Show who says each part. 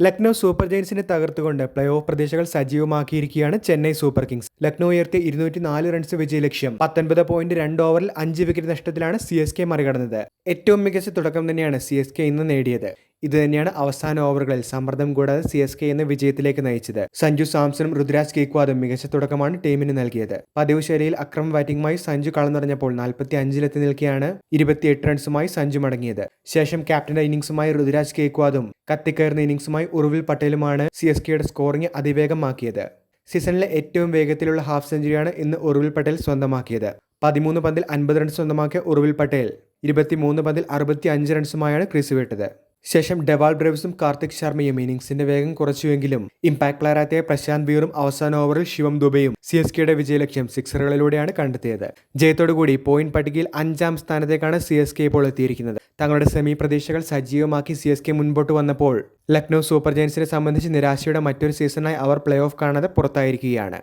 Speaker 1: Lucknow super ജയൻസിനെ തകർത്തുകൊണ്ട് play off പ്രതീക്ഷകൾ സജീവമാക്കിയിരിക്കുകയാണ് Chennai super Kings. Lucknow ഉയർത്തിയ 204 runs വിജയലക്ഷ്യം 19.2 ഓവറിൽ 5 വിക്കറ്റ് നഷ്ടത്തിലാണ് CSK മറികടന്നത്. ഏറ്റവും മികച്ച തുടക്കം തന്നെയാണ് CSK ഇന്ന് നേടിയത്. ഇതുതന്നെയാണ് അവസാന ഓവറുകളിൽ സമ്മർദ്ദം കൂടാതെ CSK എന്ന വിജയത്തിലേക്ക് നയിച്ചത്. സഞ്ജു സാംസണും ഋതുരാജ് ഗെയ്ക്വാദും മികച്ച തുടക്കമാണ് ടീമിന് നൽകിയത്. പതിവ് ശൈലിയിൽ അക്രമ ബാറ്റിംഗുമായി സഞ്ജു കളനിറഞ്ഞപ്പോൾ 45-ലെത്തി നിൽക്കെയാണ് 28 റൺസുമായി സഞ്ജു മടങ്ങിയത്. ശേഷം ക്യാപ്റ്റന്റെ ഇന്നിംഗ്സുമായി ഋതുരാജ് ഗെയ്ക്വാദും കത്തിക്കയറുന്ന ഇന്നിംഗ്സുമായി ഉറുവിൽ പട്ടേലുമാണ് CSKയുടെ സ്കോറിംഗ് അതിവേഗമാക്കിയത്. സീസണിലെ ഏറ്റവും വേഗത്തിലുള്ള ഹാഫ് സെഞ്ചുറിയാണ് ഇന്ന് ഉറുവിൽ പട്ടേൽ സ്വന്തമാക്കിയത്. 13 പന്തിൽ 50 റൺസ് സ്വന്തമാക്കിയ ഉറുവിൽ പട്ടേൽ 23 പന്തിൽ 65 റൺസുമായാണ് ക്രീസ് വിട്ടത്. ശേഷം ഡെവാൾ ബ്രേവ്സും കാർത്തിക് ശർമ്മയും ഇന്നിംഗ്സിന്റെ വേഗം കുറച്ചുവെങ്കിലും ഇമ്പാക്ട് പ്ലെയറായ പ്രശാന്ത് ബീറും അവസാന ഓവറിൽ ശിവം ദുബെയും CSKയുടെ വിജയലക്ഷ്യം സിക്സറുകളിലൂടെയാണ് കണ്ടെത്തിയത്. ജയത്തോടുകൂടി പോയിന്റ് പട്ടികയിൽ 5ാം സ്ഥാനത്തേക്കാണ് CSK ഇപ്പോൾ എത്തിയിരിക്കുന്നത്. തങ്ങളുടെ സെമി പ്രതീക്ഷകൾ സജീവമാക്കി CSK മുൻപോട്ട് വന്നപ്പോൾ ലക്നൗ സൂപ്പർ ജയൻസിനെ സംബന്ധിച്ച് നിരാശയുടെ മറ്റൊരു സീസണായി അവർ പ്ലേ ഓഫ് കാണാതെ പുറത്തായിരിക്കുകയാണ്.